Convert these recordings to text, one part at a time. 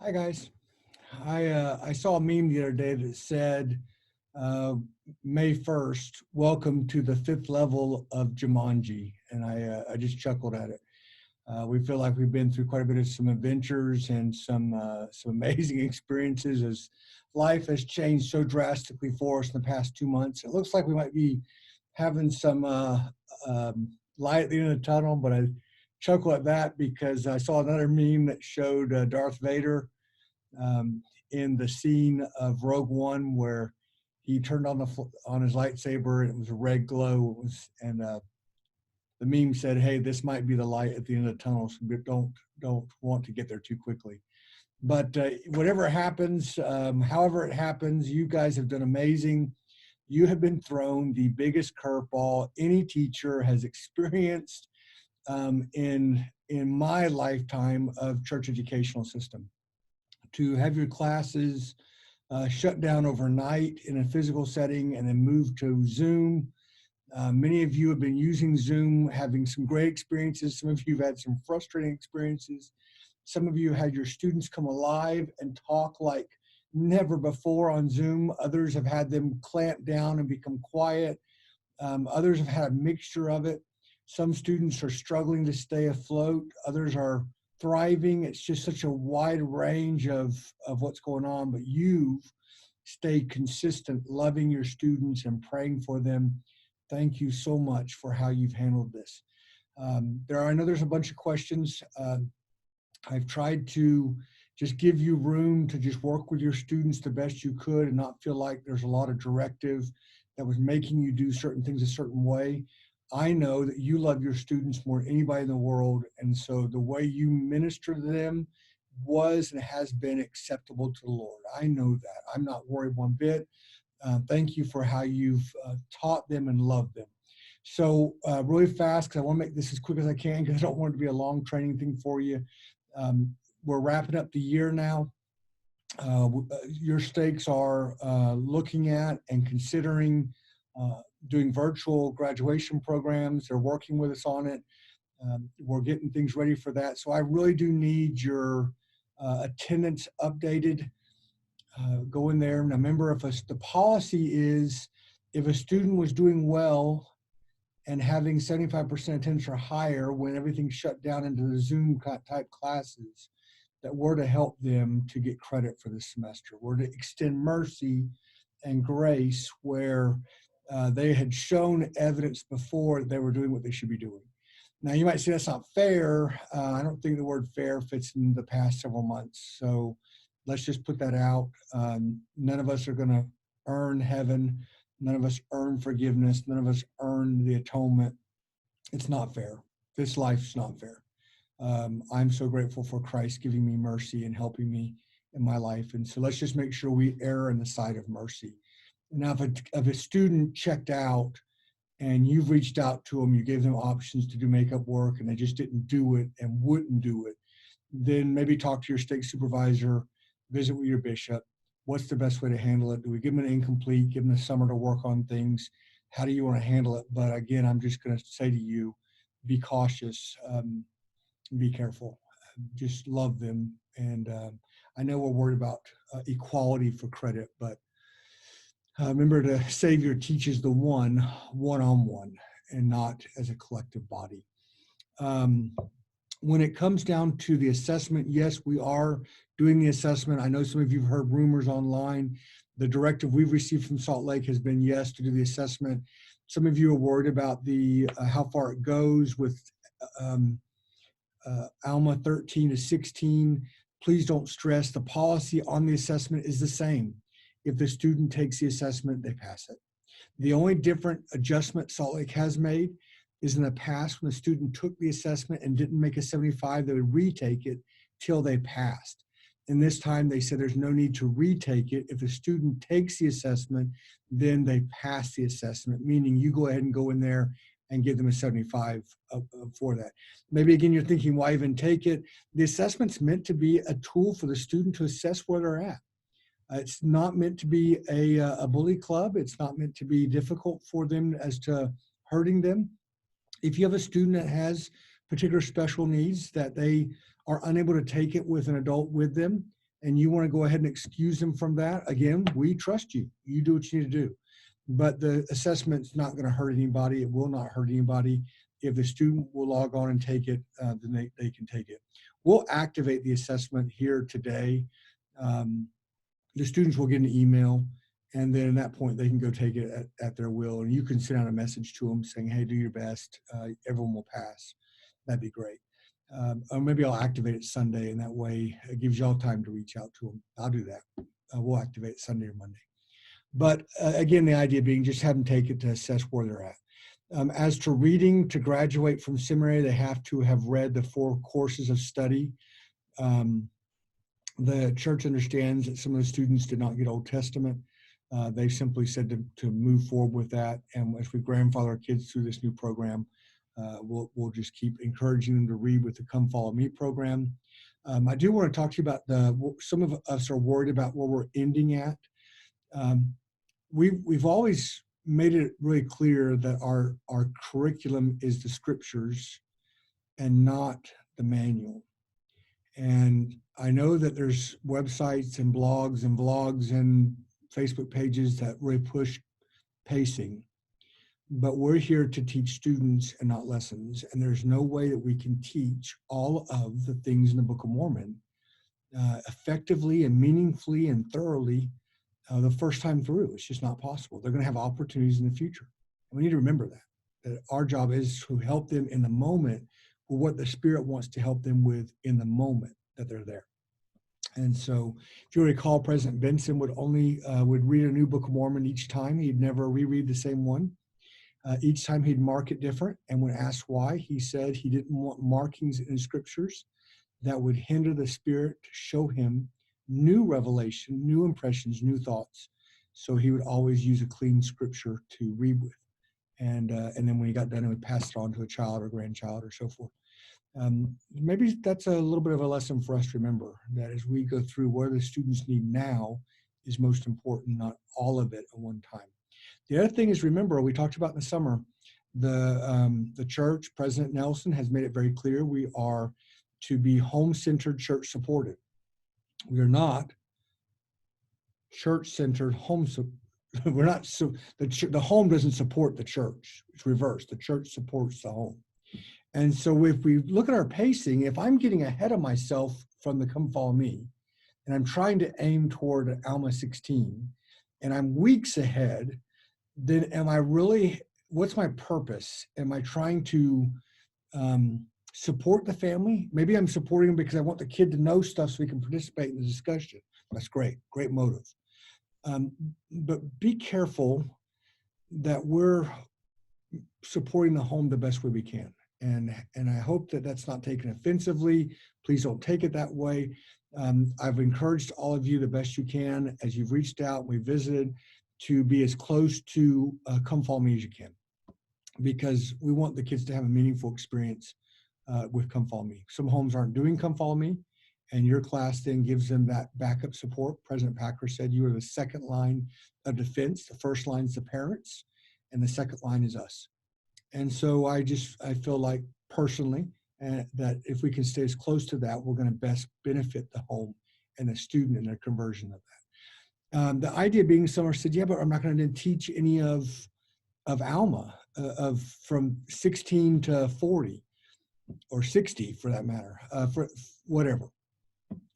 Hi guys. I saw a meme the other day that said uh, May 1st, welcome to the fifth level of Jumanji, and I just chuckled at it. We feel like we've been through quite a bit of some adventures and some amazing experiences as life has changed so drastically for us in the past 2 months. It looks like we might be having some light at the end of the tunnel, but I chuckle at that because I saw another meme that showed Darth Vader um, in the scene of Rogue One where he turned on on his lightsaber and it was a red glow. It was, and the meme said, "Hey, this might be the light at the end of the tunnel, so don't want to get there too quickly." But whatever happens, however it happens, you guys have done amazing. You have been thrown the biggest curveball any teacher has experienced in my lifetime of church educational system. To have your classes shut down overnight in a physical setting and then move to Zoom. Many of you have been using Zoom, having some great experiences. Some of you have had some frustrating experiences. Some of you had your students come alive and talk like never before on Zoom. Others have had them clamp down and become quiet. Others have had a mixture of it. Some students are struggling to stay afloat. Others are thriving. It's just such a wide range of what's going on, but you've stayed consistent, loving your students and praying for them. Thank you so much for how you've handled this. I know there's a bunch of questions. I've tried to just give you room to just work with your students the best you could and not feel like there's a lot of directive that was making you do certain things a certain way. I know that you love your students more than anybody in the world. And so the way you minister to them was and has been acceptable to the Lord. I know that. I'm not worried one bit. Thank you for how you've taught them and loved them. So really fast, because I want to make this as quick as I can because I don't want it to be a long training thing for you. We're wrapping up the year now. Your stakes are looking at and considering doing virtual graduation programs. They're working with us on it. We're getting things ready for that. So I really do need your attendance updated. Go in there. Now remember, the policy is if a student was doing well and having 75% attendance or higher when everything's shut down into the Zoom type classes, that we're to help them to get credit for this semester. We're to extend mercy and grace where they had shown evidence before that they were doing what they should be doing. Now, you might say that's not fair. I don't think the word fair fits in the past several months. So let's just put that out. None of us are going to earn heaven. None of us earn forgiveness. None of us earn the atonement. It's not fair. This life's not fair. I'm so grateful for Christ giving me mercy and helping me in my life. And so let's just make sure we err on the side of mercy. Now, if a student checked out and you've reached out to them, you gave them options to do makeup work and they just didn't do it and wouldn't do it, then maybe talk to your stake supervisor, visit with your bishop. What's the best way to handle it? Do we give them an incomplete, give them a summer to work on things? How do you want to handle it? But again, I'm just going to say to you, be cautious, be careful, just love them. And I know we're worried about equality for credit, but remember the Savior teaches the one-on-one and not as a collective body. When it comes down to the assessment, yes, we are doing the assessment. I know some of you have heard rumors online. The directive we've received from Salt Lake has been yes to do the assessment. Some of you are worried about the how far it goes with Alma 13 to 16. Please don't stress. The policy on the assessment is the same. If the student takes the assessment, they pass it. The only different adjustment Salt Lake has made is in the past when the student took the assessment and didn't make a 75, they would retake it till they passed. And this time they said there's no need to retake it. If a student takes the assessment, then they pass the assessment, meaning you go ahead and go in there and give them a 75 for that. Maybe again, you're thinking, why even take it? The assessment's meant to be a tool for the student to assess where they're at. It's not meant to be a bully club. It's not meant to be difficult for them as to hurting them. If you have a student that has particular special needs that they are unable to take it with an adult with them, and you want to go ahead and excuse them from that, again, we trust you. You do what you need to do. But the assessment's not going to hurt anybody. It will not hurt anybody. If the student will log on and take it, then they can take it. We'll activate the assessment here today. The students will get an email, and then at that point they can go take it at their will, and you can send out a message to them saying, hey, do your best, everyone will pass. That'd be great. Or maybe I'll activate it Sunday, and that way it gives y'all time to reach out to them. I'll do that. We'll activate it Sunday or Monday. But again, the idea being just have them take it to assess where they're at. As to reading to graduate from seminary, they have to have read the 4 courses of study. The church understands that some of the students did not get Old Testament. They simply said to move forward with that. And as we grandfather our kids through this new program, we'll just keep encouraging them to read with the Come Follow Me program. I do want to talk to you about some of us are worried about where we're ending at. We've always made it really clear that our curriculum is the scriptures and not the manual. And I know that there's websites and blogs and vlogs and Facebook pages that really push pacing, but we're here to teach students and not lessons. And there's no way that we can teach all of the things in the Book of Mormon effectively and meaningfully and thoroughly the first time through. It's just not possible. They're going to have opportunities in the future. And we need to remember that our job is to help them in the moment with what the Spirit wants to help them with in the moment that they're there. And so if you recall, President Benson would read a new Book of Mormon each time. He'd never reread the same one. Each time he'd mark it different. And when asked why, he said he didn't want markings in scriptures that would hinder the Spirit to show him new revelation, new impressions, new thoughts. So he would always use a clean scripture to read with. And then when he got done, he would pass it on to a child or grandchild or so forth. Maybe that's a little bit of a lesson for us to remember, that as we go through, what the students need now is most important, not all of it at one time. The other thing is, remember, we talked about in the summer, the church, President Nelson has made it very clear we are to be home-centered, church-supported. We are not church-centered, we're not, so the home doesn't support the church. It's reversed. The church supports the home. And so if we look at our pacing, if I'm getting ahead of myself from the Come Follow Me, and I'm trying to aim toward Alma 16, and I'm weeks ahead, then am I really, what's my purpose? Am I trying to support the family? Maybe I'm supporting them because I want the kid to know stuff so we can participate in the discussion. That's great motive. But be careful that we're supporting the home the best way we can. And I hope that that's not taken offensively. Please don't take it that way. I've encouraged all of you the best you can as you've reached out, we visited, to be as close to Come Follow Me as you can, because we want the kids to have a meaningful experience with Come Follow Me. Some homes aren't doing Come Follow Me, and your class then gives them that backup support. President Packer said you are the second line of defense. The first line is the parents, and the second line is us. And so I feel like personally that if we can stay as close to that, we're going to best benefit the home and the student in their conversion of that. The idea being, someone said, yeah, but I'm not going to teach any of Alma from 16 to 40 or 60 for that matter, for whatever.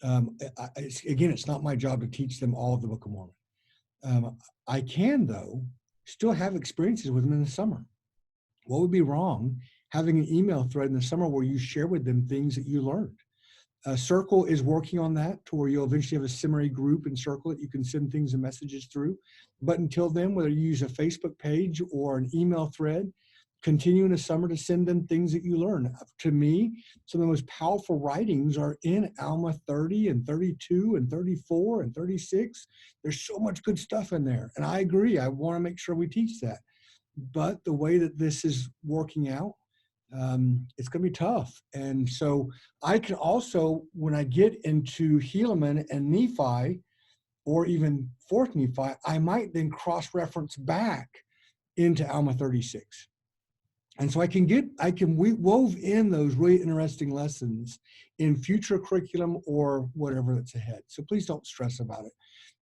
It's not my job to teach them all of the Book of Mormon. I can, though, still have experiences with them in the summer. What would be wrong having an email thread in the summer where you share with them things that you learned? Circle is working on that to where you'll eventually have a seminary group in Circle that you can send things and messages through. But until then, whether you use a Facebook page or an email thread, continue in the summer to send them things that you learn. To me, some of the most powerful writings are in Alma 30 and 32 and 34 and 36. There's so much good stuff in there. And I agree. I want to make sure we teach that. But the way that this is working out, it's going to be tough. And so I can also, when I get into Helaman and Nephi, or even 4th Nephi, I might then cross-reference back into Alma 36. And so we wove in those really interesting lessons in future curriculum or whatever that's ahead. So please don't stress about it.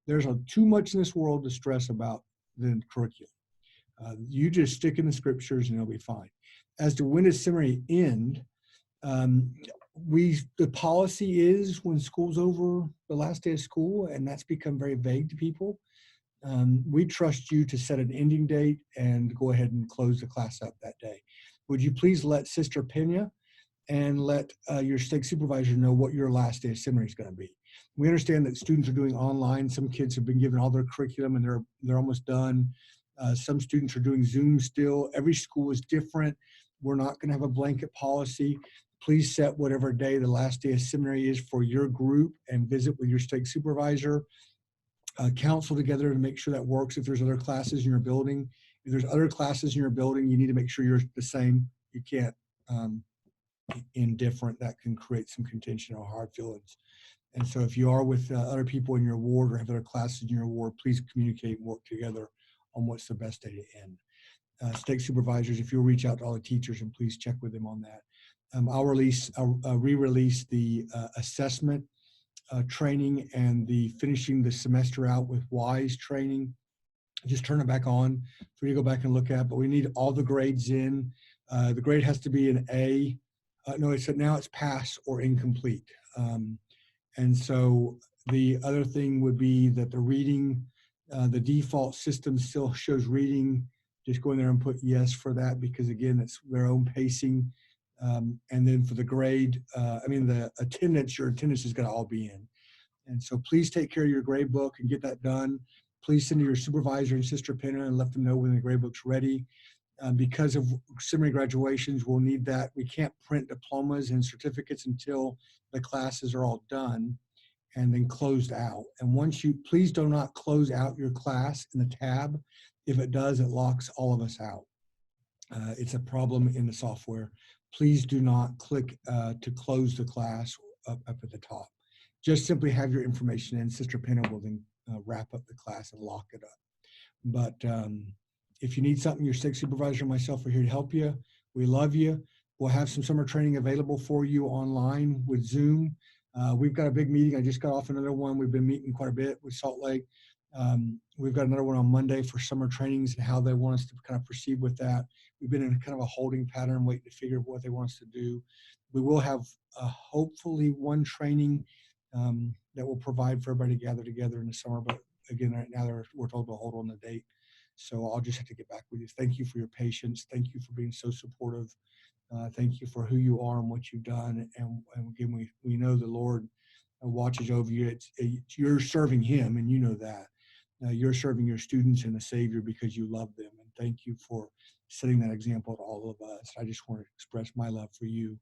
There's too much in this world to stress about the curriculum. You just stick in the scriptures and it'll be fine. As to when does seminary end, the policy is when school's over, the last day of school, and that's become very vague to people. We trust you to set an ending date and go ahead and close the class up that day. Would you please let Sister Pena and let your stake supervisor know what your last day of seminary is going to be. We understand that students are doing online. Some kids have been given all their curriculum and they're almost done. Some students are doing Zoom still. Every school is different. We're not going to have a blanket policy. Please set whatever day the last day of seminary is for your group and visit with your stake supervisor. Counsel together to make sure that works. If there's other classes in your building, if there's other classes in your building, you need to make sure you're the same. You can't indifferent. That can create some contention or hard feelings. And so if you are with other people in your ward or have other classes in your ward, please communicate and work together on what's the best day to end. Stake supervisors, if you'll reach out to all the teachers and please check with them on that. I'll re-release the assessment training and the finishing the semester out with WISE training. Just turn it back on for you to go back and look at, but we need all the grades in. The grade has to be an A. No, now it's pass or incomplete. And so the other thing would be that the reading, the default system still shows reading. Just go in there and put yes for that because again, it's their own pacing. And then for the grade, the attendance, your attendance is going to all be in. And so please take care of your grade book and get that done. Please send to your supervisor and Sister Penna and let them know when the grade book's ready. Because of seminary graduations, we'll need that. We can't print diplomas and certificates until the classes are all done and then closed out. And please do not close out your class in the tab. If it does, it locks all of us out. It's a problem in the software. Please do not click to close the class up at the top. Just simply have your information in. Sister Penna will then wrap up the class and lock it up. But if you need something, your stake supervisor and myself are here to help you. We love you. We'll have some summer training available for you online with Zoom. We've got a big meeting. I just got off another one. We've been meeting quite a bit with Salt Lake. We've got another one on Monday for summer trainings and how they want us to kind of proceed with that. We've been in kind of a holding pattern, waiting to figure out what they want us to do. We will have hopefully one training that will provide for everybody to gather together in the summer. But again, right now we're told to hold on the date. So I'll just have to get back with you. Thank you for your patience. Thank you for being so supportive. Thank you for who you are and what you've done. And again, we know the Lord watches over you. You're serving him and you know that. You're serving your students and the Savior because you love them. And thank you for setting that example to all of us. I just want to express my love for you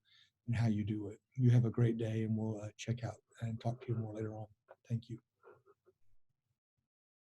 and how you do it. You have a great day and we'll check out and talk to you more later on. Thank you.